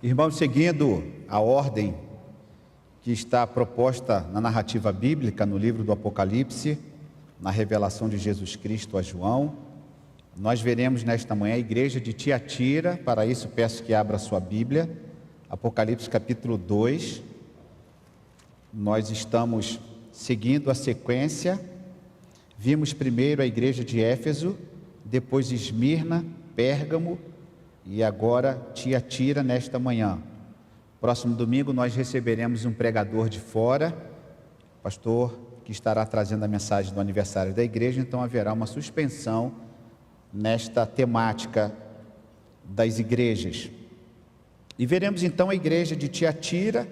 Irmãos, seguindo a ordem que está proposta na narrativa bíblica, no livro do Apocalipse, na revelação de Jesus Cristo a João, nós veremos nesta manhã a igreja de Tiatira. Para isso peço que abra sua Bíblia, Apocalipse capítulo 2, nós estamos seguindo a sequência. Vimos primeiro a igreja de Éfeso, depois Esmirna, Pérgamo e agora Tiatira nesta manhã. Próximo domingo nós receberemos um pregador de fora, pastor que estará trazendo a mensagem do aniversário da igreja, então haverá uma suspensão nesta temática das igrejas. E veremos então a igreja de Tiatira,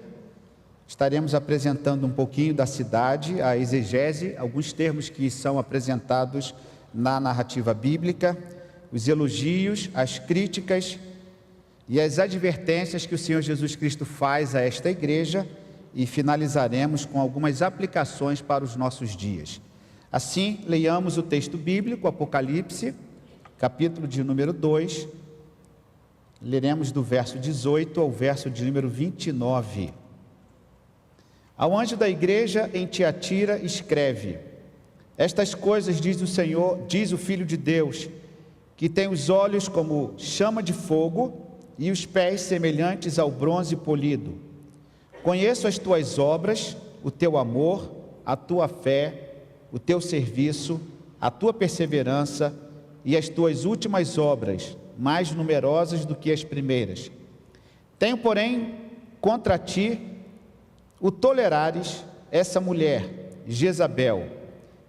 estaremos apresentando um pouquinho da cidade, a exegese, alguns termos que são apresentados na narrativa bíblica, os elogios, as críticas e as advertências que o Senhor Jesus Cristo faz a esta igreja, e finalizaremos com algumas aplicações para os nossos dias. Assim, leiamos o texto bíblico, Apocalipse, capítulo de número 2, leremos do verso 18 ao verso de número 29. Ao anjo da igreja em Tiatira escreve: estas coisas diz o Senhor, diz o Filho de Deus, que tem os olhos como chama de fogo e os pés semelhantes ao bronze polido. Conheço as tuas obras, o teu amor, a tua fé, o teu serviço, a tua perseverança e as tuas últimas obras, mais numerosas do que as primeiras. Tenho, porém, contra ti o tolerares essa mulher, Jezabel,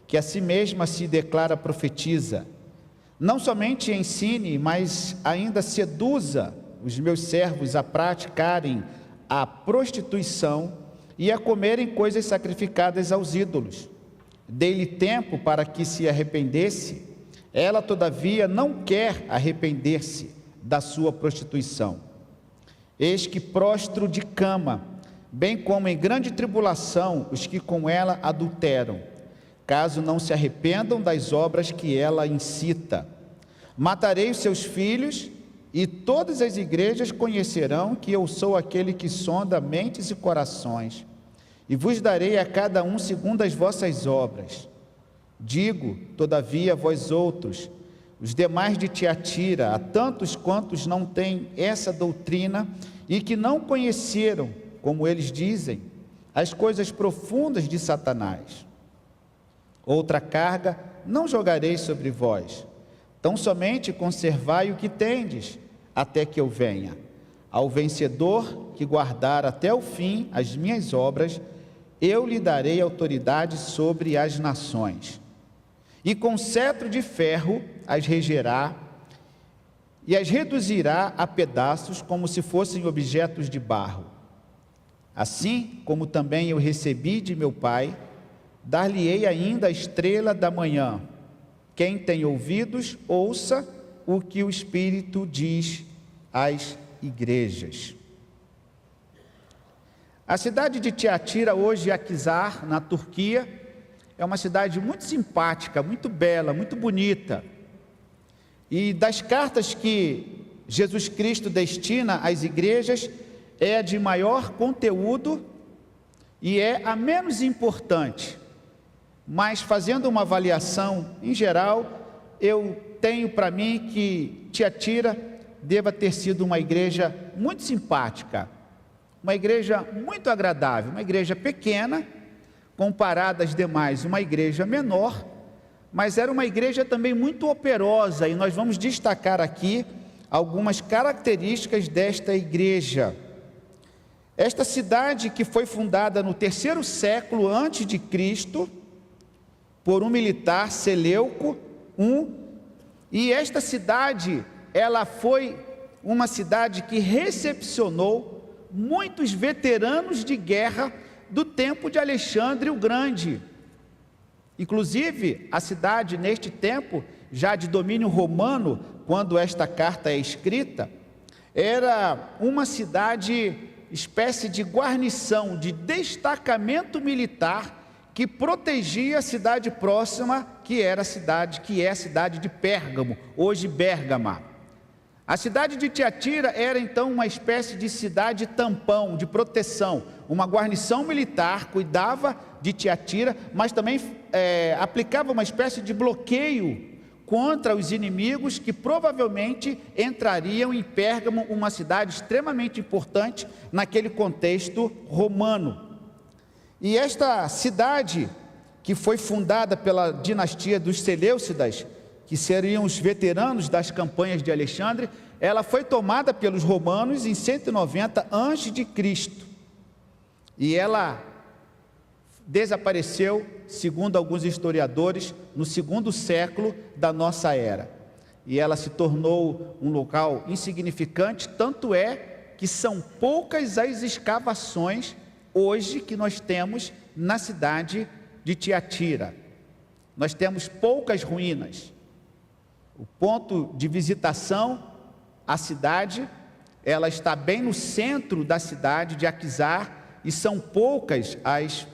que a si mesma se declara profetisa. Não somente ensine, mas ainda seduza os meus servos a praticarem a prostituição e a comerem coisas sacrificadas aos ídolos. Dei-lhe tempo para que se arrependesse. Ela, todavia, não quer arrepender-se da sua prostituição. Eis que prostro de cama, bem como em grande tribulação os que com ela adulteram, caso não se arrependam das obras que ela incita. Matarei os seus filhos, e todas as igrejas conhecerão que eu sou aquele que sonda mentes e corações, e vos darei a cada um segundo as vossas obras. Digo, todavia, a vós outros, os demais de Tiatira, a tantos quantos não têm essa doutrina e que não conheceram, como eles dizem, as coisas profundas de Satanás. Outra carga não jogarei sobre vós, tão somente conservai o que tendes, até que eu venha. Ao vencedor que guardar até o fim as minhas obras, eu lhe darei autoridade sobre as nações. E com cetro de ferro as regerá, e as reduzirá a pedaços, como se fossem objetos de barro. Assim como também eu recebi de meu Pai, dar-lhe-ei ainda a estrela da manhã. Quem tem ouvidos, ouça o que o Espírito diz às igrejas. A cidade de Tiatira, hoje Akhisar, na Turquia, é uma cidade muito simpática, muito bela, muito bonita. E das cartas que Jesus Cristo destina às igrejas, é a de maior conteúdo e é a menos importante. Mas fazendo uma avaliação em geral, eu tenho para mim que Tiatira deva ter sido uma igreja muito simpática, uma igreja muito agradável, uma igreja pequena, comparada às demais, uma igreja menor, mas era uma igreja também muito operosa, e nós vamos destacar aqui algumas características desta igreja. Esta cidade, que foi fundada no 3º século antes de Cristo, por um militar, Seleuco I, e esta cidade, ela foi uma cidade que recepcionou muitos veteranos de guerra do tempo de Alexandre o Grande. Inclusive, a cidade, neste tempo, já de domínio romano, quando esta carta é escrita, era uma cidade, espécie de guarnição, de destacamento militar, que protegia a cidade próxima, que é a cidade de Pérgamo, hoje Bérgama. A cidade de Tiatira era então uma espécie de cidade tampão, de proteção. Uma guarnição militar cuidava de Tiatira, mas também aplicava uma espécie de bloqueio contra os inimigos que provavelmente entrariam em Pérgamo, uma cidade extremamente importante naquele contexto romano. E esta cidade, que foi fundada pela dinastia dos Seleucidas, que seriam os veteranos das campanhas de Alexandre, ela foi tomada pelos romanos em 190 a.C. E ela desapareceu, segundo alguns historiadores, no 2º século da nossa era. E ela se tornou um local insignificante, tanto é que são poucas as escavações hoje que nós temos na cidade de Tiatira. Nós temos poucas ruínas. O ponto de visitação, a cidade, ela está bem no centro da cidade de Aquisar, e são poucas as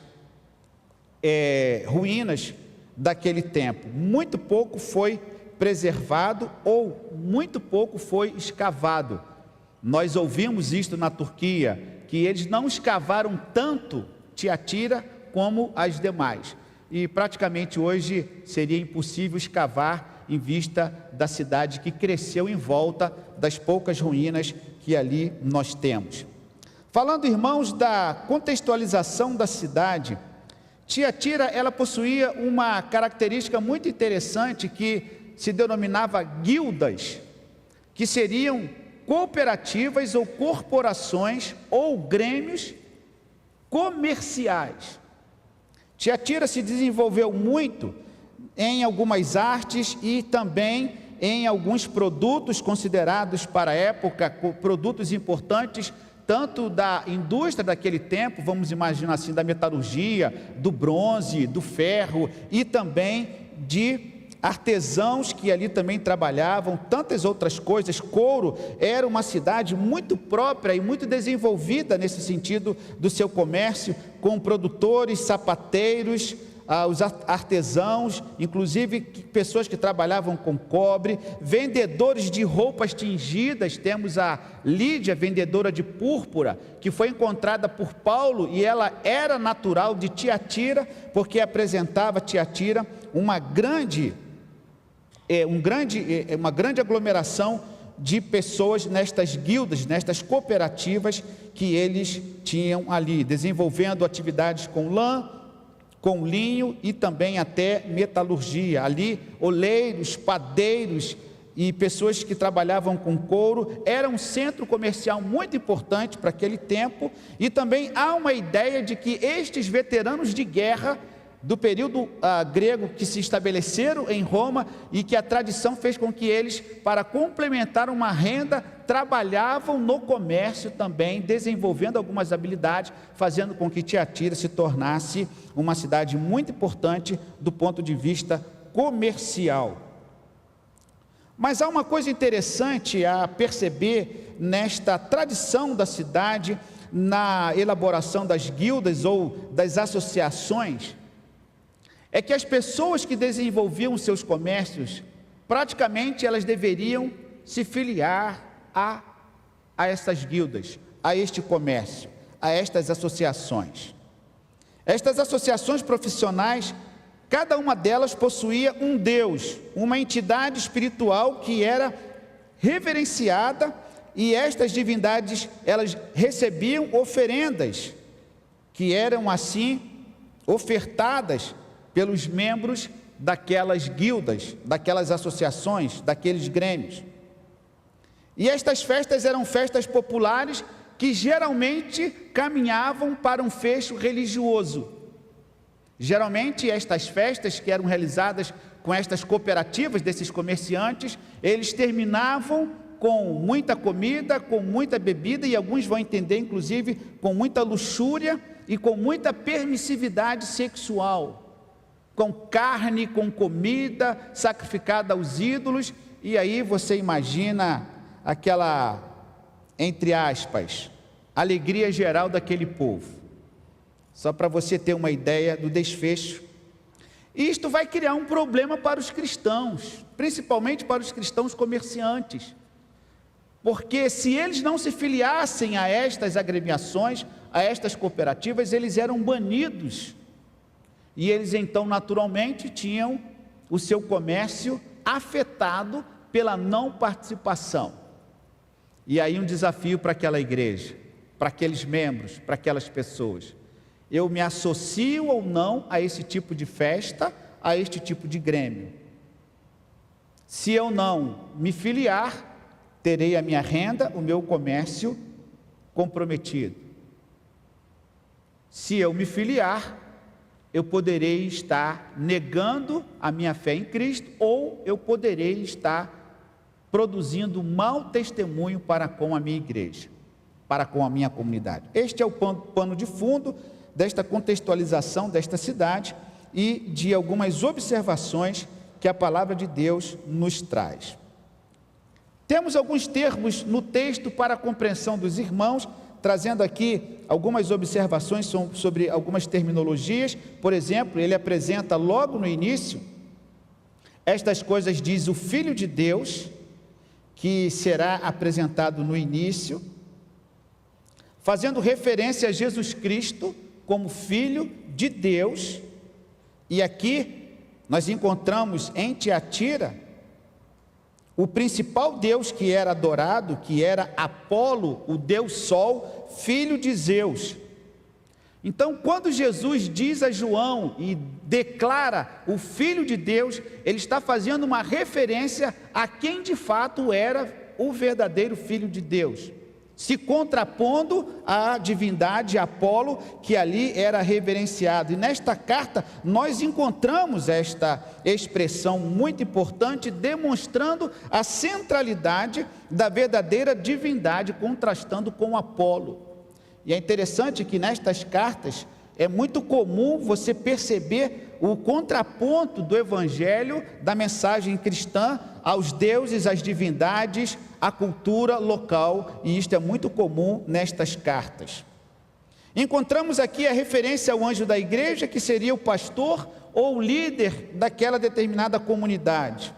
ruínas daquele tempo. Muito pouco foi preservado ou muito pouco foi escavado. Nós ouvimos isto na Turquia, que eles não escavaram tanto Tiatira como as demais. E praticamente hoje seria impossível escavar em vista da cidade que cresceu em volta das poucas ruínas que ali nós temos. Falando, irmãos, da contextualização da cidade, Tiatira, ela possuía uma característica muito interessante que se denominava guildas, que seriam cooperativas ou corporações ou grêmios comerciais. Tiatira se desenvolveu muito em algumas artes e também em alguns produtos considerados para a época, produtos importantes, tanto da indústria daquele tempo, vamos imaginar assim, da metalurgia, do bronze, do ferro, e também de artesãos que ali também trabalhavam, tantas outras coisas. Couro era uma cidade muito própria e muito desenvolvida nesse sentido do seu comércio, com produtores, sapateiros, os artesãos, inclusive pessoas que trabalhavam com cobre, vendedores de roupas tingidas. Temos a Lídia, vendedora de púrpura, que foi encontrada por Paulo, e ela era natural de Tiatira, porque apresentava Tiatira uma grande aglomeração de pessoas nestas guildas, nestas cooperativas que eles tinham ali, desenvolvendo atividades com lã, com linho e também até metalurgia. Ali, oleiros, padeiros e pessoas que trabalhavam com couro. Era um centro comercial muito importante para aquele tempo, e também há uma ideia de que estes veteranos de guerra do período grego que se estabeleceram em Roma, e que a tradição fez com que eles, para complementar uma renda, trabalhavam no comércio também, desenvolvendo algumas habilidades, fazendo com que Tiatira se tornasse uma cidade muito importante do ponto de vista comercial. Mas há uma coisa interessante a perceber nesta tradição da cidade, na elaboração das guildas ou das associações, é que as pessoas que desenvolviam seus comércios, praticamente elas deveriam se filiar a essas guildas, a este comércio, a estas associações. Estas associações profissionais, cada uma delas possuía um Deus, uma entidade espiritual que era reverenciada, e estas divindades, elas recebiam oferendas, que eram assim ofertadas pelos membros daquelas guildas, daquelas associações, daqueles grêmios. E estas festas eram festas populares que geralmente caminhavam para um fecho religioso. Geralmente estas festas, que eram realizadas com estas cooperativas desses comerciantes, eles terminavam com muita comida, com muita bebida, e alguns vão entender inclusive com muita luxúria e com muita permissividade sexual, com carne, com comida sacrificada aos ídolos. E aí você imagina aquela, entre aspas, alegria geral daquele povo. Só para você ter uma ideia do desfecho. E isto vai criar um problema para os cristãos, principalmente para os cristãos comerciantes, porque se eles não se filiassem a estas agremiações, a estas cooperativas, eles eram banidos, e eles então naturalmente tinham o seu comércio afetado pela não participação. E aí um desafio para aquela igreja, para aqueles membros, para aquelas pessoas: eu me associo ou não a esse tipo de festa, a este tipo de grêmio? Se eu não me filiar, terei a minha renda, o meu comércio comprometido. Se eu me filiar, eu poderei estar negando a minha fé em Cristo, ou eu poderei estar produzindo mau testemunho para com a minha igreja, para com a minha comunidade. Este é o pano de fundo desta contextualização desta cidade e de algumas observações que a palavra de Deus nos traz. Temos alguns termos no texto para a compreensão dos irmãos, trazendo aqui algumas observações sobre algumas terminologias. Por exemplo, ele apresenta logo no início: estas coisas diz o Filho de Deus, que será apresentado no início, fazendo referência a Jesus Cristo como Filho de Deus. E aqui nós encontramos em Tiatira o principal deus que era adorado, que era Apolo, o deus Sol, filho de Zeus. Então, quando Jesus diz a João e declara o Filho de Deus, ele está fazendo uma referência a quem de fato era o verdadeiro Filho de Deus, se contrapondo à divindade Apolo, que ali era reverenciado. E nesta carta nós encontramos esta expressão muito importante, demonstrando a centralidade da verdadeira divindade, contrastando com Apolo. E é interessante que nestas cartas é muito comum você perceber o contraponto do evangelho, da mensagem cristã, aos deuses, às divindades, à cultura local, e isto é muito comum nestas cartas. Encontramos aqui a referência ao anjo da igreja, que seria o pastor ou o líder daquela determinada comunidade.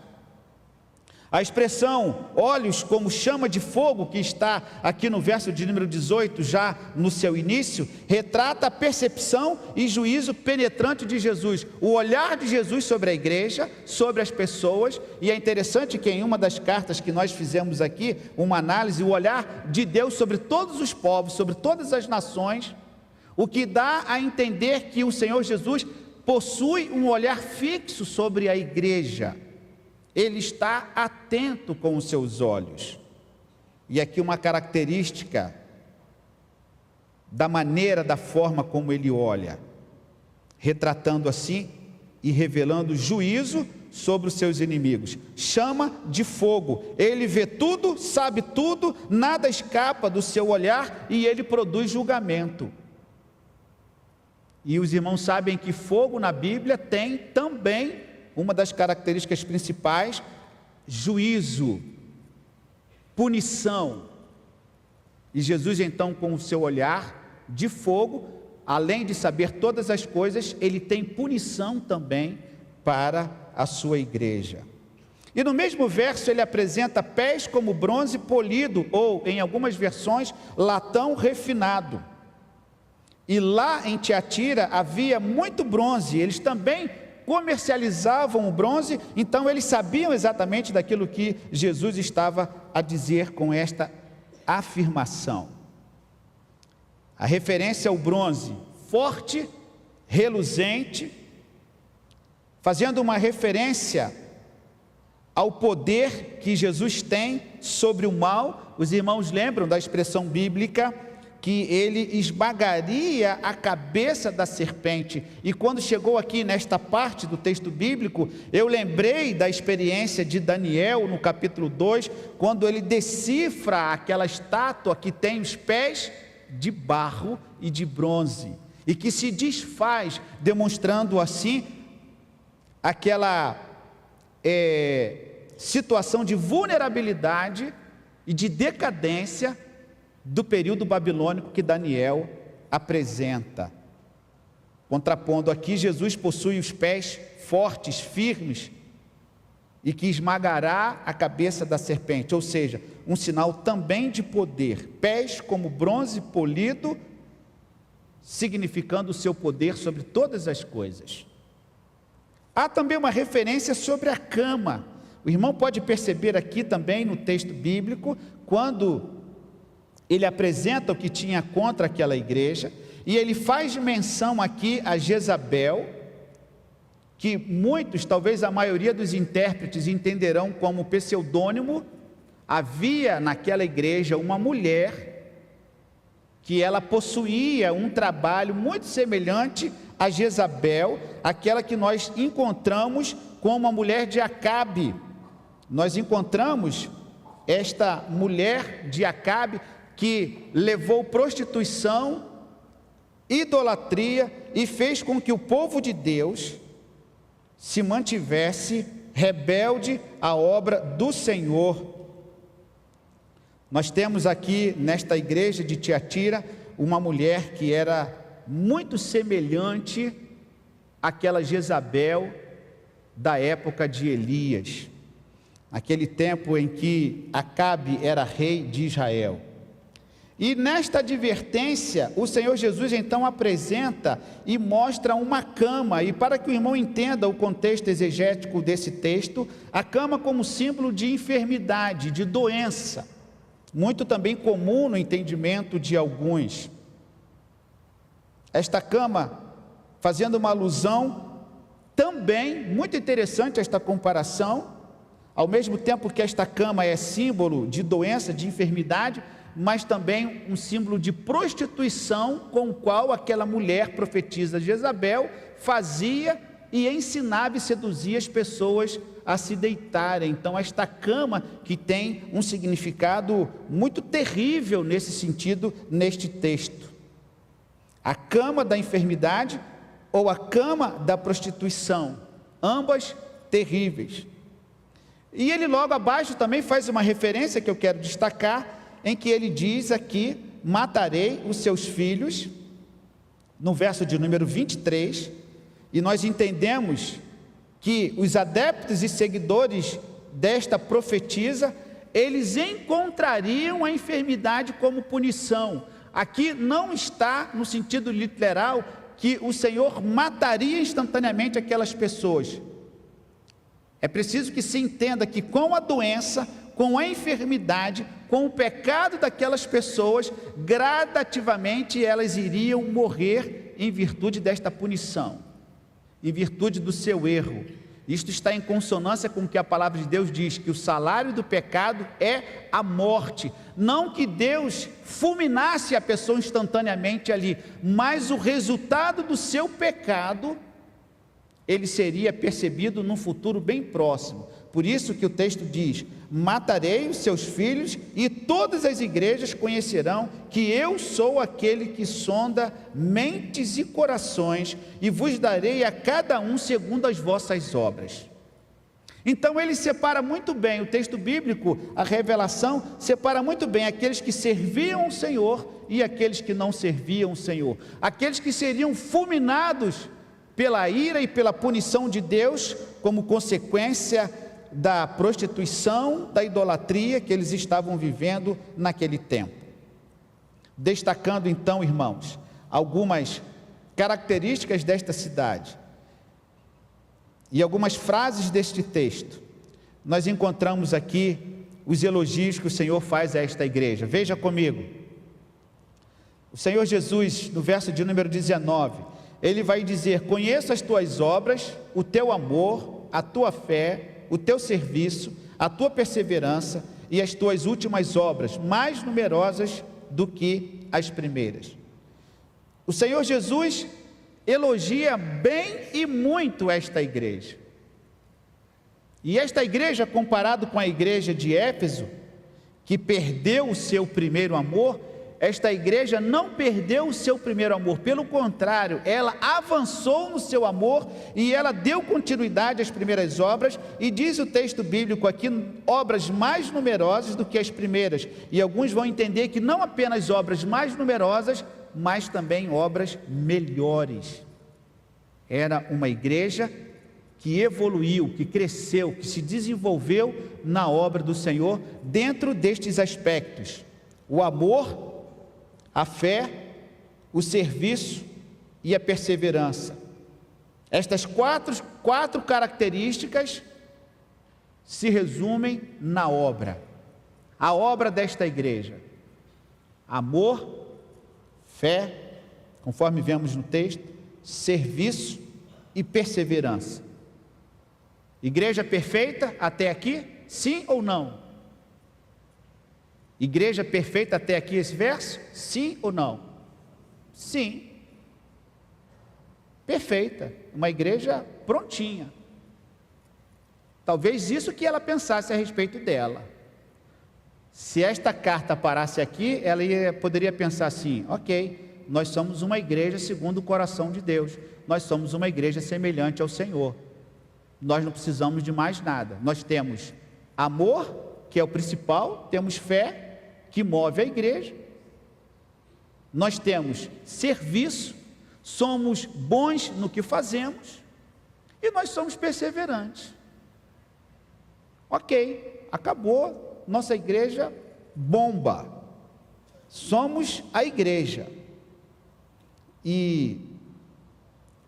A expressão olhos como chama de fogo, que está aqui no verso de número 18, já no seu início, retrata a percepção e juízo penetrante de Jesus, o olhar de Jesus sobre a igreja, sobre as pessoas. E é interessante que em uma das cartas que nós fizemos aqui, uma análise, o olhar de Deus sobre todos os povos, sobre todas as nações, o que dá a entender que o Senhor Jesus possui um olhar fixo sobre a igreja. Ele está atento com os seus olhos. E aqui uma característica da maneira, da forma como ele olha, retratando assim e revelando juízo sobre os seus inimigos. Chama de fogo, ele vê tudo, sabe tudo, nada escapa do seu olhar, e ele produz julgamento. E os irmãos sabem que fogo na Bíblia tem também uma das características principais: juízo, punição. E Jesus então, com o seu olhar de fogo, além de saber todas as coisas, ele tem punição também para a sua igreja. E no mesmo verso ele apresenta pés como bronze polido, ou em algumas versões, latão refinado. E lá em Tiatira havia muito bronze, eles também comercializavam o bronze, então eles sabiam exatamente daquilo que Jesus estava a dizer com esta afirmação. A referência ao bronze, forte, reluzente, fazendo uma referência ao poder que Jesus tem sobre o mal. Os irmãos lembram da expressão bíblica que ele esmagaria a cabeça da serpente. E quando chegou aqui nesta parte do texto bíblico, eu lembrei da experiência de Daniel no capítulo 2, quando ele decifra aquela estátua que tem os pés de barro e de bronze, e que se desfaz, demonstrando assim aquela situação de vulnerabilidade e de decadência do período babilônico que Daniel apresenta. Contrapondo aqui, Jesus possui os pés fortes, firmes, e que esmagará a cabeça da serpente, ou seja, um sinal também de poder, pés como bronze polido, significando o seu poder sobre todas as coisas. Há também uma referência sobre a cama. O irmão pode perceber aqui também no texto bíblico, quando ele apresenta o que tinha contra aquela igreja, e ele faz menção aqui a Jezabel, que muitos, talvez a maioria dos intérpretes entenderão como pseudônimo. Havia naquela igreja uma mulher que ela possuía um trabalho muito semelhante a Jezabel, aquela que nós encontramos como a mulher de Acabe. Nós encontramos esta mulher de Acabe que levou prostituição, idolatria e fez com que o povo de Deus se mantivesse rebelde à obra do Senhor. Nós temos aqui nesta igreja de Tiatira uma mulher que era muito semelhante àquela Jezabel da época de Elias, naquele tempo em que Acabe era rei de Israel. E nesta advertência, o Senhor Jesus então apresenta e mostra uma cama, e para que o irmão entenda o contexto exegético desse texto, a cama como símbolo de enfermidade, de doença, muito também comum no entendimento de alguns. Esta cama, fazendo uma alusão, também, muito interessante esta comparação, ao mesmo tempo que esta cama é símbolo de doença, de enfermidade, mas também um símbolo de prostituição com o qual aquela mulher profetisa Jezabel fazia e ensinava e seduzia as pessoas a se deitarem. Então esta cama que tem um significado muito terrível nesse sentido, neste texto. A cama da enfermidade ou a cama da prostituição, ambas terríveis. E ele logo abaixo também faz uma referência que eu quero destacar, em que ele diz aqui: matarei os seus filhos, no verso de número 23, e nós entendemos que os adeptos e seguidores desta profetisa, eles encontrariam a enfermidade como punição. Aqui não está no sentido literal que o Senhor mataria instantaneamente aquelas pessoas. É preciso que se entenda que com a doença, com a enfermidade, com o pecado daquelas pessoas, gradativamente elas iriam morrer em virtude desta punição, em virtude do seu erro. Isto está em consonância com o que a palavra de Deus diz, que o salário do pecado é a morte. Não que Deus fulminasse a pessoa instantaneamente ali, mas o resultado do seu pecado, ele seria percebido num futuro bem próximo. Por isso que o texto diz: matarei os seus filhos, e todas as igrejas conhecerão que eu sou aquele que sonda mentes e corações, e vos darei a cada um segundo as vossas obras. Então ele separa muito bem, o texto bíblico, a revelação, separa muito bem aqueles que serviam o Senhor e aqueles que não serviam o Senhor. Aqueles que seriam fulminados pela ira e pela punição de Deus, como consequência da prostituição, da idolatria que eles estavam vivendo naquele tempo. Destacando então, irmãos, algumas características desta cidade e algumas frases deste texto, nós encontramos aqui os elogios que o Senhor faz a esta igreja. Veja comigo, o Senhor Jesus, no verso de número 19, ele vai dizer: conheço as tuas obras, o teu amor, a tua fé, o teu serviço, a tua perseverança e as tuas últimas obras, mais numerosas do que as primeiras. O Senhor Jesus elogia bem e muito esta igreja. E esta igreja, comparado com a igreja de Éfeso, que perdeu o seu primeiro amor, esta igreja não perdeu o seu primeiro amor, pelo contrário, ela avançou no seu amor e ela deu continuidade às primeiras obras, e diz o texto bíblico aqui, obras mais numerosas do que as primeiras, e alguns vão entender que não apenas obras mais numerosas, mas também obras melhores. Era uma igreja que evoluiu, que cresceu, que se desenvolveu na obra do Senhor, dentro destes aspectos: o amor, a fé, o serviço e a perseverança. Estas quatro características se resumem na obra. A obra desta igreja: amor, fé, conforme vemos no texto, serviço e perseverança. Igreja perfeita até aqui? Sim ou não? Igreja perfeita até aqui esse verso? Sim ou não? Sim. Perfeita. Uma igreja prontinha. Talvez isso que ela pensasse a respeito dela. Se esta carta parasse aqui, ela poderia pensar assim: ok, nós somos uma igreja segundo o coração de Deus. Nós somos uma igreja semelhante ao Senhor. Nós não precisamos de mais nada. Nós temos amor, que é o principal, temos fé, que move a igreja, nós temos serviço, somos bons no que fazemos, e nós somos perseverantes. Ok, acabou, nossa igreja bomba, somos a igreja. E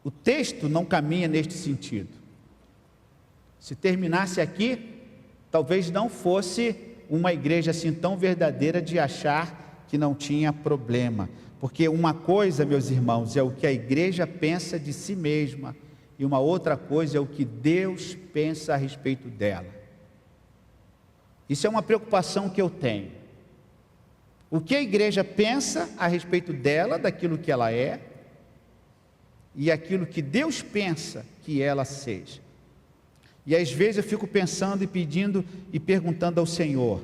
o texto não caminha neste sentido. Se terminasse aqui, talvez não fosse uma igreja assim tão verdadeira de achar que não tinha problema. Porque uma coisa, meus irmãos, é o que a igreja pensa de si mesma, e uma outra coisa é o que Deus pensa a respeito dela. Isso é uma preocupação que eu tenho. O que a igreja pensa a respeito dela, daquilo que ela é, e aquilo que Deus pensa que ela seja. E às vezes eu fico pensando e pedindo e perguntando ao Senhor: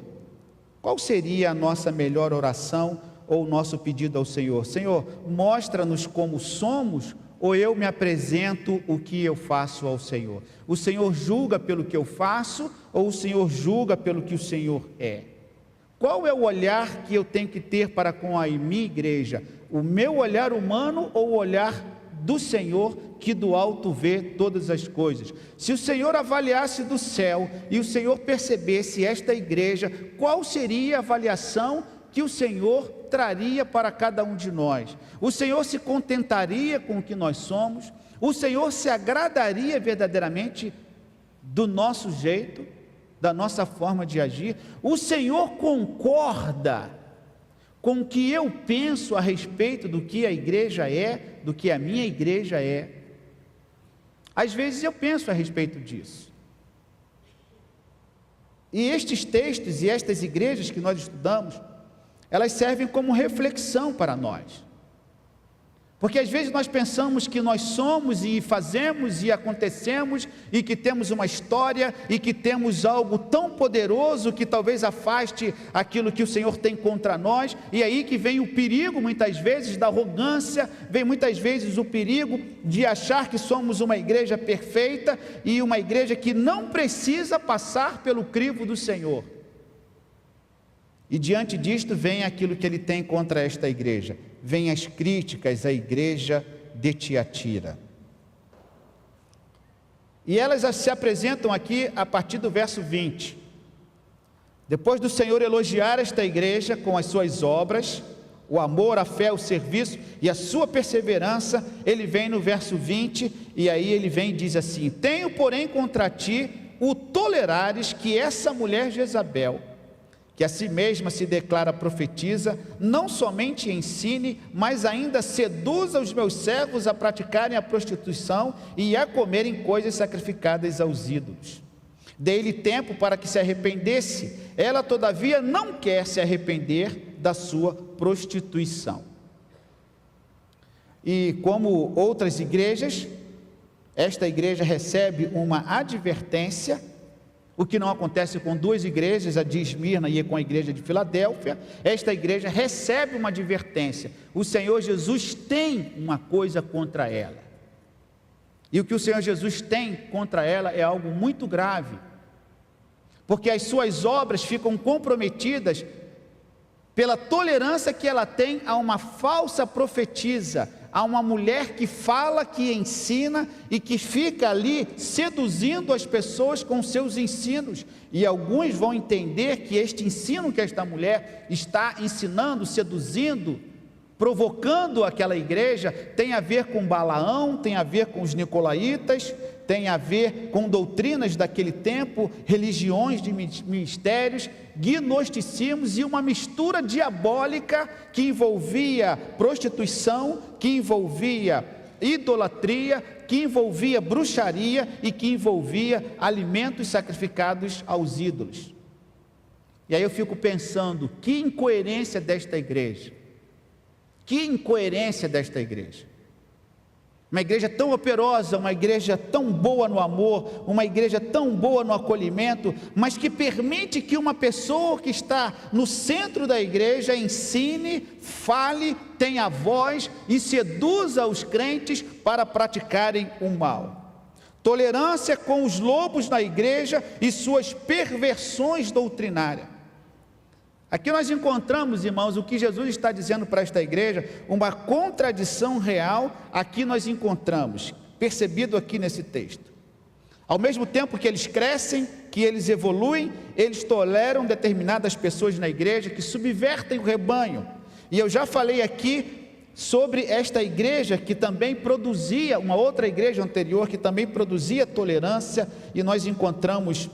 qual seria a nossa melhor oração ou o nosso pedido ao Senhor? Senhor, mostra-nos como somos, ou eu me apresento o que eu faço ao Senhor? O Senhor julga pelo que eu faço, ou o Senhor julga pelo que o Senhor é? Qual é o olhar que eu tenho que ter para com a minha igreja? O meu olhar humano ou o olhar do Senhor, que do alto vê todas as coisas? Se o Senhor avaliasse do céu e o Senhor percebesse esta igreja, qual seria a avaliação que o Senhor traria para cada um de nós? O Senhor se contentaria com o que nós somos? O Senhor se agradaria verdadeiramente do nosso jeito, da nossa forma de agir? O Senhor concorda com o que eu penso a respeito do que a igreja é, do que a minha igreja é? Às vezes eu penso a respeito disso. E estes textos e estas igrejas que nós estudamos, elas servem como reflexão para nós. Porque às vezes nós pensamos que nós somos e fazemos e acontecemos, e que temos uma história, e que temos algo tão poderoso que talvez afaste aquilo que o Senhor tem contra nós. E aí que vem o perigo muitas vezes da arrogância, vem muitas vezes o perigo de achar que somos uma igreja perfeita, e uma igreja que não precisa passar pelo crivo do Senhor. E diante disto vem aquilo que ele tem contra esta igreja, vem as críticas à igreja de Tiatira. E elas se apresentam aqui a partir do verso 20. Depois do Senhor elogiar esta igreja com as suas obras, o amor, a fé, o serviço e a sua perseverança, ele vem no verso 20, e aí ele vem e diz assim: tenho porém contra ti o tolerares que essa mulher Jezabel, que a si mesma se declara profetisa, não somente ensine, mas ainda seduza os meus servos a praticarem a prostituição e a comerem coisas sacrificadas aos ídolos. Dei-lhe tempo para que se arrependesse, ela todavia não quer se arrepender da sua prostituição. E como outras igrejas, esta igreja recebe uma advertência, o que não acontece com duas igrejas, a de Esmirna e com a igreja de Filadélfia. Esta igreja recebe uma advertência. O Senhor Jesus tem uma coisa contra ela. E o que o Senhor Jesus tem contra ela é algo muito grave. Porque as suas obras ficam comprometidas pela tolerância que ela tem a uma falsa profetisa, a uma mulher que fala, que ensina e que fica ali seduzindo as pessoas com seus ensinos. E alguns vão entender que este ensino que esta mulher está ensinando, seduzindo, provocando aquela igreja, tem a ver com Balaão, tem a ver com os nicolaítas, tem a ver com doutrinas daquele tempo, religiões de mistérios, gnosticismos e uma mistura diabólica que envolvia prostituição, que envolvia idolatria, que envolvia bruxaria e que envolvia alimentos sacrificados aos ídolos. E aí eu fico pensando, que incoerência desta igreja, que incoerência desta igreja. Uma igreja tão operosa, uma igreja tão boa no amor, uma igreja tão boa no acolhimento, mas que permite que uma pessoa que está no centro da igreja ensine, fale, tenha voz e seduza os crentes para praticarem o mal. Tolerância com os lobos na igreja e suas perversões doutrinárias. Aqui nós encontramos, irmãos, o que Jesus está dizendo para esta igreja, uma contradição real, aqui nós encontramos, percebido aqui nesse texto. Ao mesmo tempo que eles crescem, que eles evoluem, eles toleram determinadas pessoas na igreja que subvertem o rebanho. E eu já falei aqui sobre esta igreja que também produzia, uma outra igreja anterior que também produzia tolerância, e nós encontramos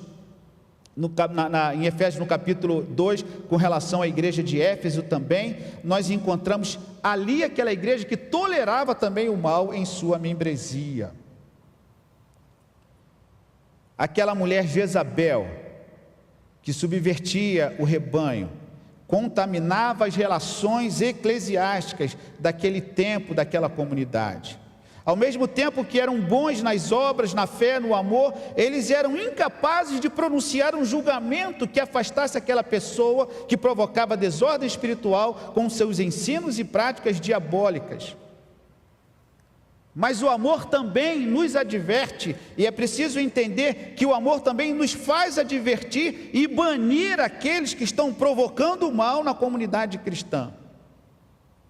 em Efésios no capítulo 2, com relação à igreja de Éfeso também, nós encontramos ali aquela igreja que tolerava também o mal em sua membresia. Aquela mulher Jezabel, que subvertia o rebanho, contaminava as relações eclesiásticas daquele tempo, daquela comunidade. Ao mesmo tempo que eram bons nas obras, na fé, no amor, eles eram incapazes de pronunciar um julgamento que afastasse aquela pessoa que provocava desordem espiritual com seus ensinos e práticas diabólicas. Mas o amor também nos adverte, e é preciso entender que o amor também nos faz advertir e banir aqueles que estão provocando o mal na comunidade cristã.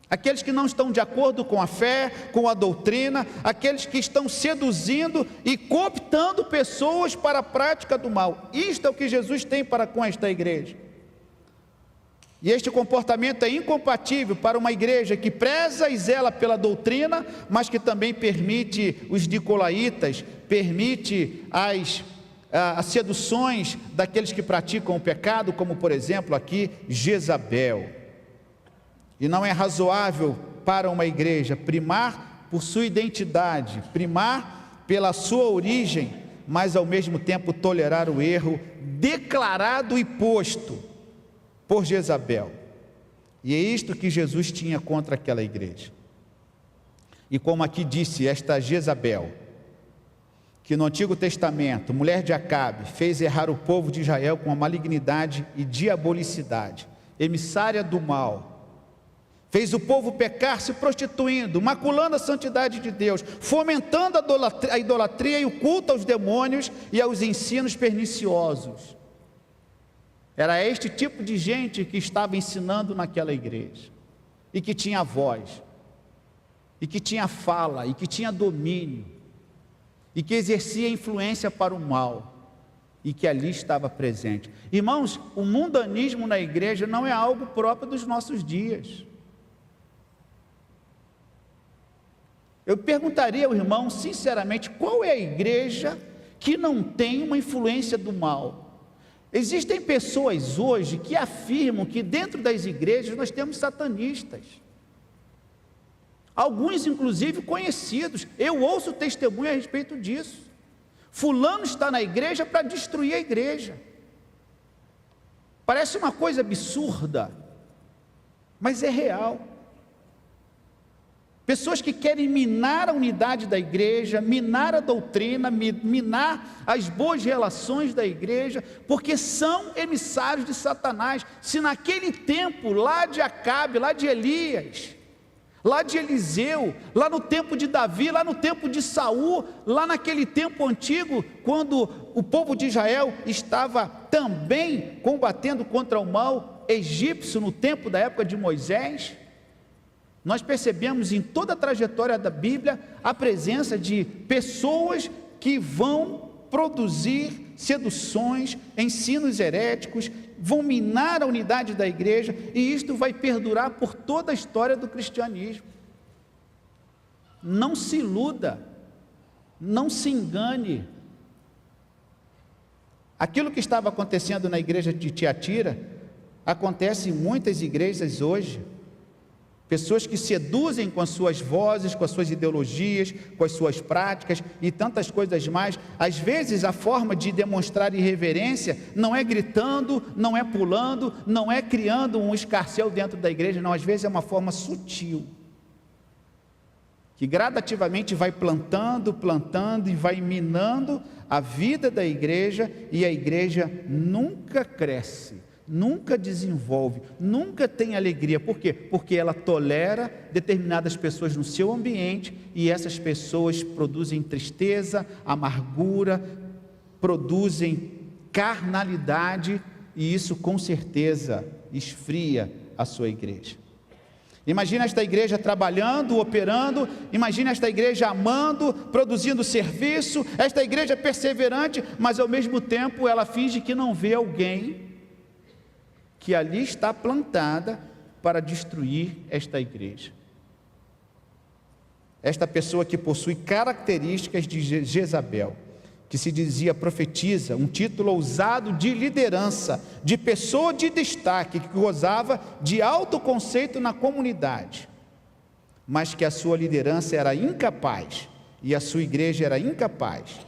Aqueles que não estão de acordo com a fé, com a doutrina, aqueles que estão seduzindo e cooptando pessoas para a prática do mal. Isto é o que Jesus tem para com esta igreja. E este comportamento é incompatível para uma igreja que preza e zela pela doutrina, mas que também permite os nicolaítas, permite as seduções daqueles que praticam o pecado, como por exemplo aqui Jezabel. E não é razoável para uma igreja primar por sua identidade, primar pela sua origem, mas ao mesmo tempo tolerar o erro declarado e posto por Jezabel. E é isto que Jesus tinha contra aquela igreja. E como aqui disse, esta Jezabel, que no Antigo Testamento, mulher de Acabe, fez errar o povo de Israel com a malignidade e diabolicidade, emissária do mal, fez o povo pecar se prostituindo, maculando a santidade de Deus, fomentando a idolatria e o culto aos demônios e aos ensinos perniciosos. Era este tipo de gente que estava ensinando naquela igreja, e que tinha voz, e que tinha fala, e que tinha domínio, e que exercia influência para o mal, e que ali estava presente. Irmãos, o mundanismo na igreja não é algo próprio dos nossos dias. Eu perguntaria ao irmão, sinceramente, qual é a igreja que não tem uma influência do mal? Existem pessoas hoje que afirmam que dentro das igrejas nós temos satanistas. Alguns inclusive conhecidos. Eu ouço testemunho a respeito disso. Fulano está na igreja para destruir a igreja. Parece uma coisa absurda, mas é real. Pessoas que querem minar a unidade da igreja, minar a doutrina, minar as boas relações da igreja, porque são emissários de Satanás. Se naquele tempo, lá de Acabe, lá de Elias, lá de Eliseu, lá no tempo de Davi, lá no tempo de Saul, lá naquele tempo antigo, quando o povo de Israel estava também combatendo contra o mal egípcio, no tempo da época de Moisés, Nós percebemos em toda a trajetória da Bíblia a presença de pessoas que vão produzir seduções, ensinos heréticos, vão minar a unidade da igreja, e isto vai perdurar por toda a história do cristianismo. Não se iluda, não se engane. Aquilo que estava acontecendo na igreja de Tiatira, acontece em muitas igrejas hoje. Pessoas que seduzem com as suas vozes, com as suas ideologias, com as suas práticas e tantas coisas mais. Às vezes a forma de demonstrar irreverência não é gritando, não é pulando, não é criando um escarcéu dentro da igreja, não, às vezes é uma forma sutil, que gradativamente vai plantando e vai minando a vida da igreja, e a igreja nunca cresce, nunca desenvolve, nunca tem alegria. Por quê? Porque ela tolera determinadas pessoas no seu ambiente, e essas pessoas produzem tristeza, amargura, produzem carnalidade, e isso com certeza esfria a sua igreja. Imagina esta igreja trabalhando, operando, imagina esta igreja amando, produzindo serviço, esta igreja perseverante, mas ao mesmo tempo ela finge que não vê alguém que ali está plantada para destruir esta igreja. Esta pessoa que possui características de Jezabel, que se dizia profetisa, um título ousado de liderança, de pessoa de destaque, que gozava de alto conceito na comunidade, mas que a sua liderança era incapaz, e a sua igreja era incapaz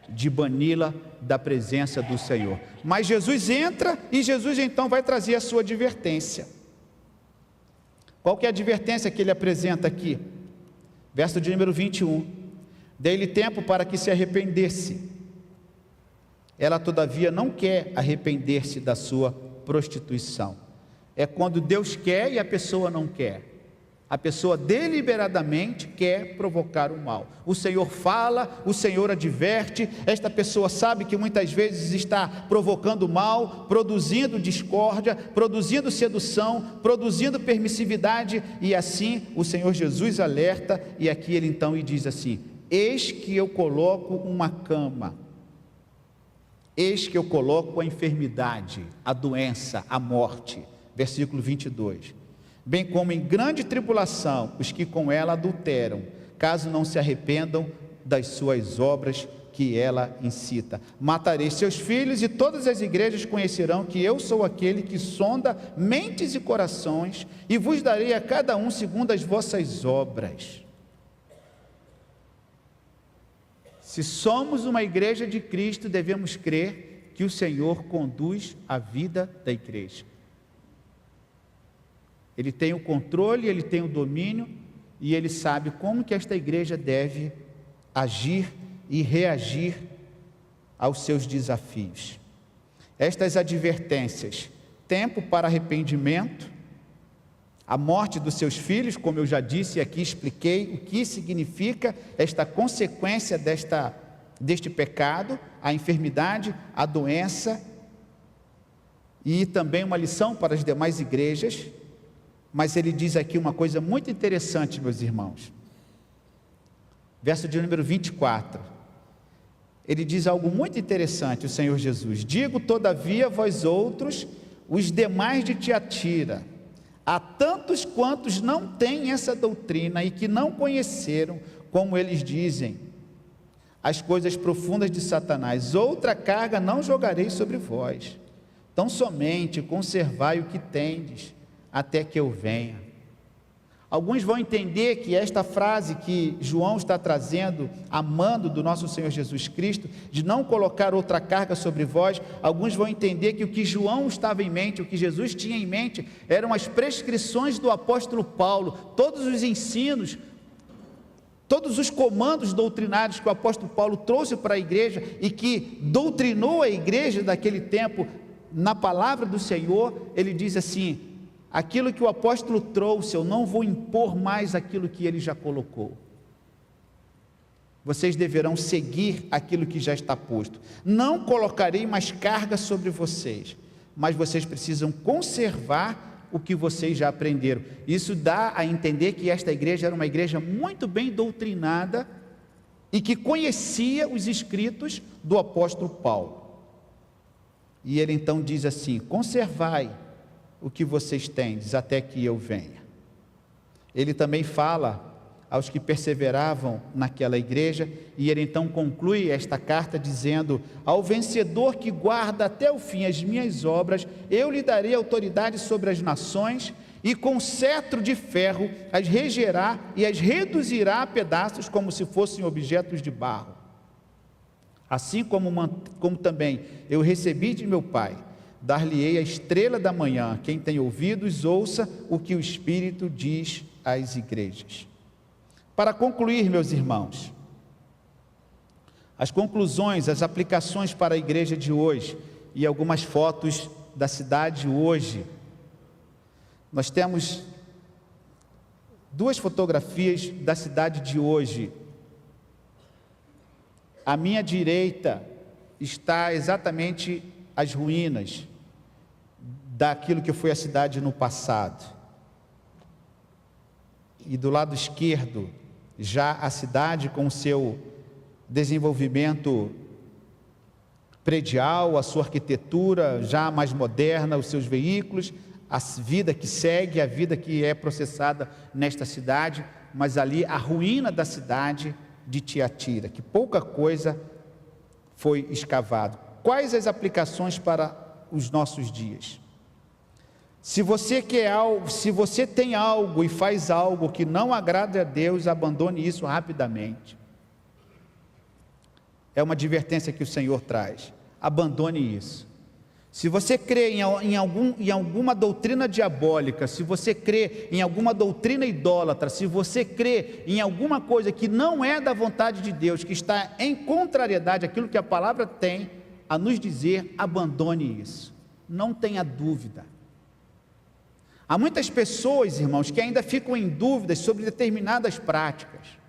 de bani-la da presença do Senhor. Mas Jesus entra, e Jesus então vai trazer a sua advertência. Qual que é a advertência que ele apresenta aqui? Verso de número 21. Dei-lhe tempo para que se arrependesse. Ela todavia não quer arrepender-se da sua prostituição. É quando Deus quer e a pessoa não quer. A pessoa deliberadamente quer provocar o mal. O Senhor fala, o Senhor adverte, esta pessoa sabe que muitas vezes está provocando mal, produzindo discórdia, produzindo sedução, produzindo permissividade, e assim o Senhor Jesus alerta, e aqui ele então diz assim: eis que eu coloco uma cama, eis que eu coloco a enfermidade, a doença, a morte, versículo 22, bem como em grande tribulação os que com ela adulteram, caso não se arrependam das suas obras que ela incita. Matarei seus filhos, e todas as igrejas conhecerão que eu sou aquele que sonda mentes e corações, e vos darei a cada um segundo as vossas obras. Se somos uma igreja de Cristo, devemos crer que o Senhor conduz a vida da igreja. Ele tem o controle, ele tem o domínio, e ele sabe como que esta igreja deve agir e reagir aos seus desafios. Estas advertências: tempo para arrependimento, a morte dos seus filhos, como eu já disse e aqui expliquei o que significa esta consequência deste pecado, a enfermidade, a doença, e também uma lição para as demais igrejas. Mas ele diz aqui uma coisa muito interessante, meus irmãos. Verso de número 24. Ele diz algo muito interessante, o Senhor Jesus: digo todavia a vós outros, os demais de Tiatira, há tantos quantos não têm essa doutrina e que não conheceram, como eles dizem, as coisas profundas de Satanás, outra carga não jogarei sobre vós, tão somente conservai o que tendes, até que eu venha. Alguns vão entender que esta frase que João está trazendo, amando do nosso Senhor Jesus Cristo, de não colocar outra carga sobre vós, alguns vão entender que o que João estava em mente, o que Jesus tinha em mente, eram as prescrições do apóstolo Paulo, todos os ensinos, todos os comandos doutrinários que o apóstolo Paulo trouxe para a igreja, e que doutrinou a igreja daquele tempo, na palavra do Senhor. Ele diz assim: aquilo que o apóstolo trouxe, eu não vou impor mais aquilo que ele já colocou. Vocês deverão seguir aquilo que já está posto. Não colocarei mais carga sobre vocês, mas vocês precisam conservar o que vocês já aprenderam. Isso dá a entender que esta igreja era uma igreja muito bem doutrinada e que conhecia os escritos do apóstolo Paulo. E ele então diz assim: conservai o que vocês tendes até que eu venha. Ele também fala aos que perseveravam naquela igreja, e ele então conclui esta carta dizendo: ao vencedor que guarda até o fim as minhas obras, eu lhe darei autoridade sobre as nações, e com cetro de ferro as regerá e as reduzirá a pedaços como se fossem objetos de barro. Assim como também eu recebi de meu Pai, dar-lhe-ei a estrela da manhã. Quem tem ouvidos, ouça o que o Espírito diz às igrejas. Para concluir, meus irmãos, as conclusões, as aplicações para a igreja de hoje e algumas fotos da cidade hoje. Nós temos duas fotografias da cidade de hoje. À minha direita está exatamente as ruínas daquilo que foi a cidade no passado. E do lado esquerdo, já a cidade com o seu desenvolvimento predial, a sua arquitetura já mais moderna, os seus veículos, a vida que segue, a vida que é processada nesta cidade, mas ali a ruína da cidade de Tiatira, que pouca coisa foi escavado. Quais as aplicações para os nossos dias? Se você quer algo, se você tem algo e faz algo que não agrada a Deus, abandone isso rapidamente. É uma advertência que o Senhor traz. Abandone isso. Se você crê em alguma doutrina diabólica, se você crê em alguma doutrina idólatra, se você crê em alguma coisa que não é da vontade de Deus, que está em contrariedade àquilo que a palavra tem a nos dizer, abandone isso. Não tenha dúvida. Há muitas pessoas, irmãos, que ainda ficam em dúvidas sobre determinadas práticas.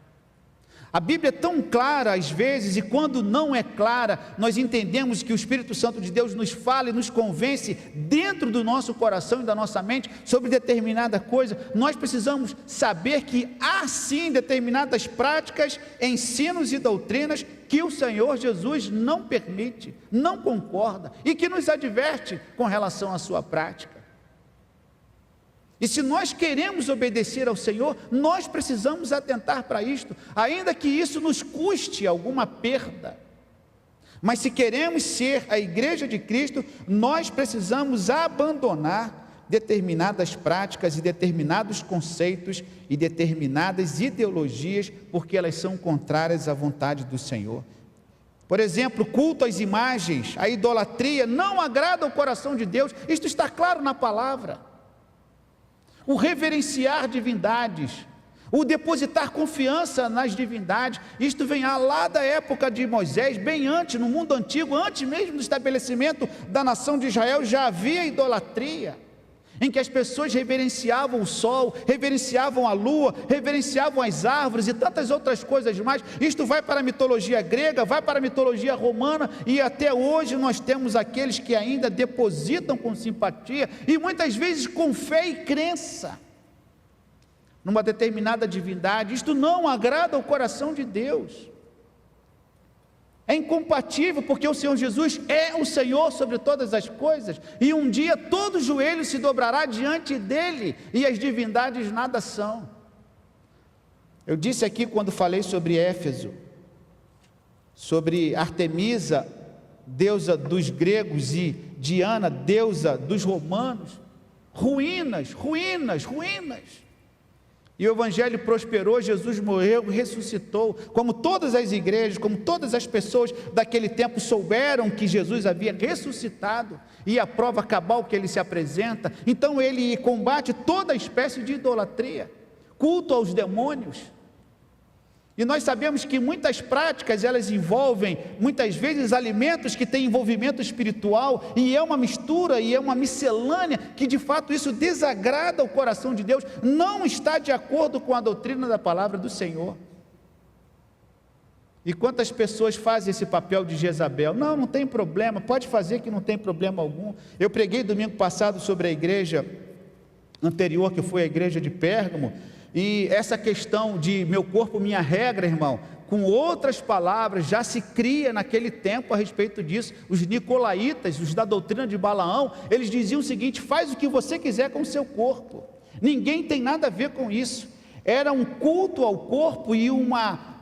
A Bíblia é tão clara às vezes, e quando não é clara, nós entendemos que o Espírito Santo de Deus nos fala e nos convence dentro do nosso coração e da nossa mente sobre determinada coisa. Nós precisamos saber que há sim determinadas práticas, ensinos e doutrinas que o Senhor Jesus não permite, não concorda e que nos adverte com relação à sua prática. E se nós queremos obedecer ao Senhor, nós precisamos atentar para isto, ainda que isso nos custe alguma perda. Mas se queremos ser a igreja de Cristo, nós precisamos abandonar determinadas práticas e determinados conceitos e determinadas ideologias, porque elas são contrárias à vontade do Senhor. Por exemplo, culto às imagens, a idolatria não agrada ao coração de Deus, isto está claro na palavra. O reverenciar divindades, o depositar confiança nas divindades, isto vem lá da época de Moisés, bem antes, no mundo antigo, antes mesmo do estabelecimento da nação de Israel, já havia idolatria, em que as pessoas reverenciavam o sol, reverenciavam a lua, reverenciavam as árvores e tantas outras coisas mais. Isto vai para a mitologia grega, vai para a mitologia romana, e até hoje nós temos aqueles que ainda depositam com simpatia e muitas vezes com fé e crença numa determinada divindade. Isto não agrada ao coração de Deus. É incompatível, porque o Senhor Jesus é o Senhor sobre todas as coisas, e um dia todo joelho se dobrará diante dele, e as divindades nada são. Eu disse aqui quando falei sobre Éfeso, sobre Artemisa, deusa dos gregos, e Diana, deusa dos romanos, ruínas, ruínas, ruínas. E o Evangelho prosperou, Jesus morreu, ressuscitou, como todas as igrejas, como todas as pessoas daquele tempo souberam que Jesus havia ressuscitado, e a prova cabal que ele se apresenta. Então ele combate toda espécie de idolatria, culto aos demônios. E nós sabemos que muitas práticas, elas envolvem, muitas vezes, alimentos que têm envolvimento espiritual, e é uma mistura, e é uma miscelânea, que de fato isso desagrada o coração de Deus, não está de acordo com a doutrina da palavra do Senhor. E quantas pessoas fazem esse papel de Jezabel? Não tem problema, pode fazer que não tem problema algum. Eu preguei domingo passado sobre a igreja anterior, que foi a igreja de Pérgamo, e essa questão de meu corpo, minha regra, irmão, com outras palavras, já se cria naquele tempo a respeito disso. Os nicolaítas, os da doutrina de Balaão, eles diziam o seguinte: faz o que você quiser com o seu corpo, ninguém tem nada a ver com isso. Era um culto ao corpo e uma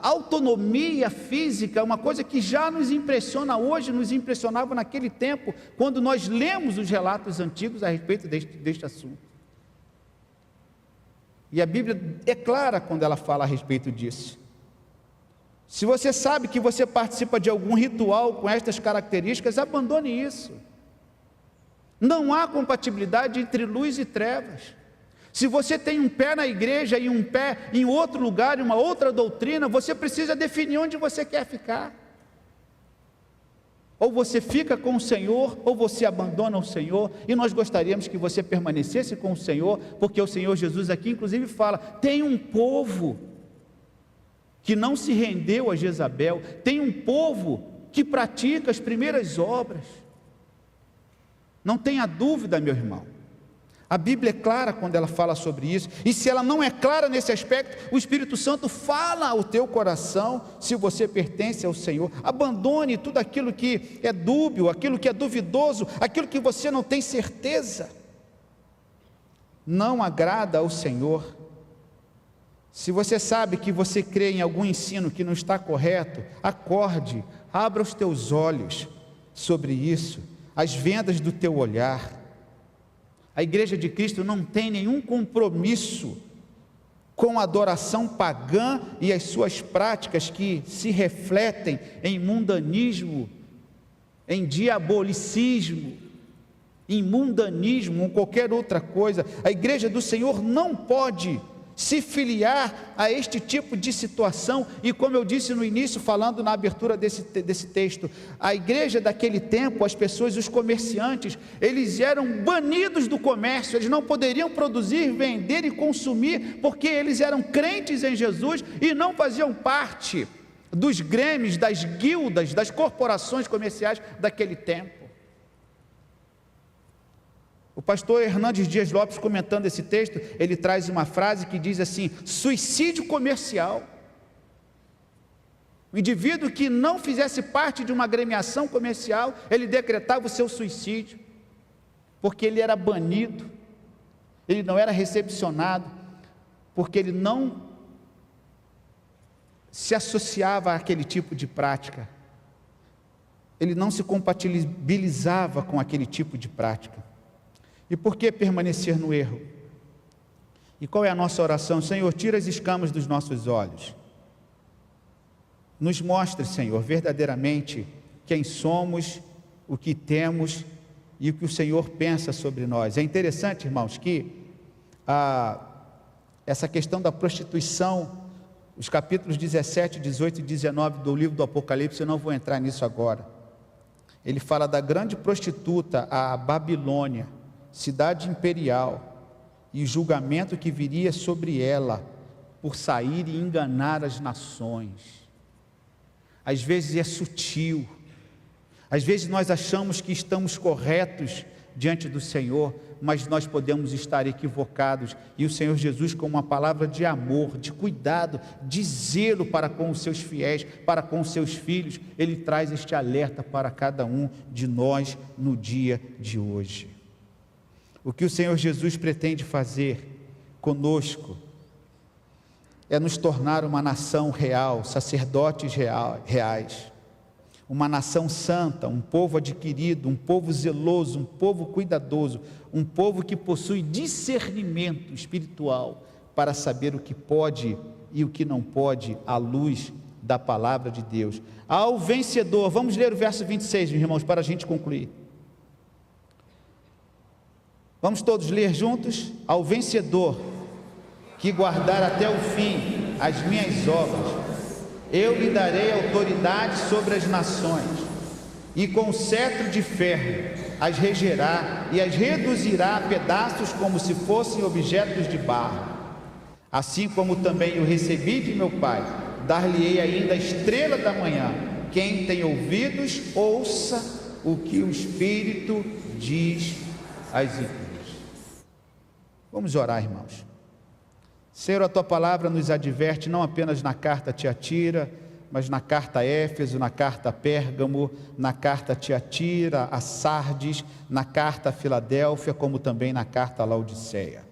autonomia física, uma coisa que já nos impressiona hoje, nos impressionava naquele tempo, quando nós lemos os relatos antigos a respeito deste assunto. E a Bíblia é clara quando ela fala a respeito disso. Se você sabe que você participa de algum ritual com estas características, abandone isso. Não há compatibilidade entre luz e trevas. Se você tem um pé na igreja e um pé em outro lugar, em uma outra doutrina, você precisa definir onde você quer ficar. Ou você fica com o Senhor, ou você abandona o Senhor, e nós gostaríamos que você permanecesse com o Senhor, porque o Senhor Jesus aqui inclusive fala: tem um povo que não se rendeu a Jezabel, tem um povo que pratica as primeiras obras. Não tenha dúvida, meu irmão, a Bíblia é clara quando ela fala sobre isso, e se ela não é clara nesse aspecto, o Espírito Santo fala ao teu coração, se você pertence ao Senhor. Abandone tudo aquilo que é dúbio, aquilo que é duvidoso, aquilo que você não tem certeza, não agrada ao Senhor. Se você sabe que você crê em algum ensino que não está correto, acorde, abra os teus olhos sobre isso, as vendas do teu olhar. A igreja de Cristo não tem nenhum compromisso com a adoração pagã e as suas práticas que se refletem em mundanismo, em diabolicismo, em mundanismo ou qualquer outra coisa. A igreja do Senhor não pode se filiar a este tipo de situação, e como eu disse no início, falando na abertura desse texto, a igreja daquele tempo, as pessoas, os comerciantes, eles eram banidos do comércio, eles não poderiam produzir, vender e consumir, porque eles eram crentes em Jesus e não faziam parte dos grêmios, das guildas, das corporações comerciais daquele tempo. O pastor Hernandes Dias Lopes, comentando esse texto, ele traz uma frase que diz assim: suicídio comercial. O indivíduo que não fizesse parte de uma agremiação comercial, ele decretava o seu suicídio, porque ele era banido, ele não era recepcionado, porque ele não se associava àquele tipo de prática, ele não se compatibilizava com aquele tipo de prática. E por que permanecer no erro? E qual é a nossa oração? Senhor, tira as escamas dos nossos olhos. Nos mostre, Senhor, verdadeiramente quem somos, o que temos e o que o Senhor pensa sobre nós. É interessante, irmãos, que essa questão da prostituição, os capítulos 17, 18 e 19 do livro do Apocalipse, eu não vou entrar nisso agora. Ele fala da grande prostituta, a Babilônia, cidade imperial, e o julgamento que viria sobre ela por sair e enganar as nações. Às vezes é sutil, às vezes nós achamos que estamos corretos diante do Senhor, mas nós podemos estar equivocados, e o Senhor Jesus, com uma palavra de amor, de cuidado, de zelo para com os seus fiéis, para com os seus filhos, Ele traz este alerta para cada um de nós no dia de hoje. O que o Senhor Jesus pretende fazer conosco é nos tornar uma nação real, sacerdotes reais, uma nação santa, um povo adquirido, um povo zeloso, um povo cuidadoso, um povo que possui discernimento espiritual para saber o que pode e o que não pode à luz da palavra de Deus. Ao vencedor, vamos ler o verso 26, meus irmãos, para a gente concluir. Vamos todos ler juntos? Ao vencedor, que guardar até o fim as minhas obras, eu lhe darei autoridade sobre as nações, e com cetro de ferro as regerá e as reduzirá a pedaços como se fossem objetos de barro. Assim como também eu recebi de meu Pai, dar-lhe-ei ainda a estrela da manhã. Quem tem ouvidos, ouça o que o Espírito diz às igrejas. Vamos orar, irmãos. Senhor, a tua palavra nos adverte não apenas na carta a Tiatira, mas na carta a Éfeso, na carta a Pérgamo, na carta a Tiatira, a Sardes, na carta a Filadélfia, como também na carta a Laodiceia.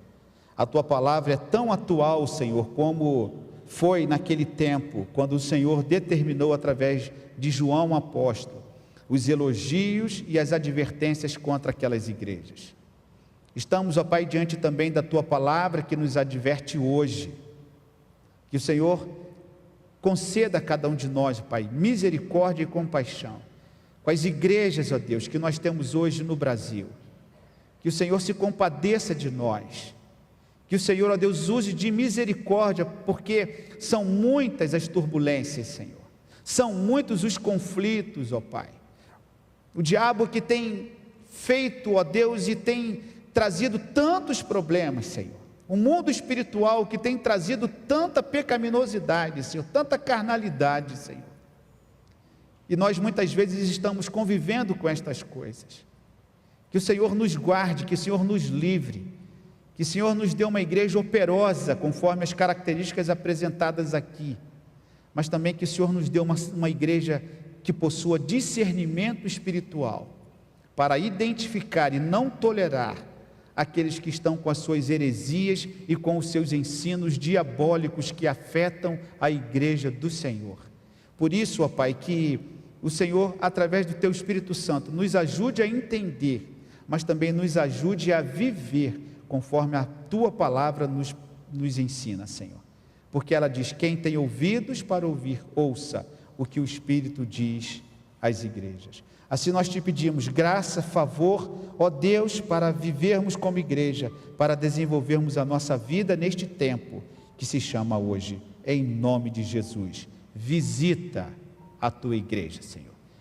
A tua palavra é tão atual, Senhor, como foi naquele tempo, quando o Senhor determinou através de João apóstolo, os elogios e as advertências contra aquelas igrejas. Estamos, ó Pai, diante também da tua palavra que nos adverte hoje. Que o Senhor conceda a cada um de nós, Pai, misericórdia e compaixão com as igrejas, ó Deus, que nós temos hoje no Brasil. Que o Senhor se compadeça de nós. Que o Senhor, ó Deus, use de misericórdia, porque são muitas as turbulências, Senhor. São muitos os conflitos, ó Pai. O diabo que tem feito, ó Deus, e tem trazido tantos problemas, Senhor. O mundo espiritual que tem trazido tanta pecaminosidade, Senhor, tanta carnalidade, Senhor. E nós muitas vezes estamos convivendo com estas coisas. Que o Senhor nos guarde, que o Senhor nos livre, que o Senhor nos dê uma igreja operosa, conforme as características apresentadas aqui, mas também que o Senhor nos dê uma igreja que possua discernimento espiritual, para identificar e não tolerar aqueles que estão com as suas heresias e com os seus ensinos diabólicos que afetam a igreja do Senhor. Por isso, ó Pai, que o Senhor, através do Teu Espírito Santo, nos ajude a entender, mas também nos ajude a viver conforme a Tua palavra nos ensina, Senhor. Porque ela diz: quem tem ouvidos para ouvir, ouça o que o Espírito diz às igrejas. Assim nós te pedimos graça, favor, ó Deus, para vivermos como igreja, para desenvolvermos a nossa vida neste tempo que se chama hoje, em nome de Jesus. Visita a tua igreja, Senhor.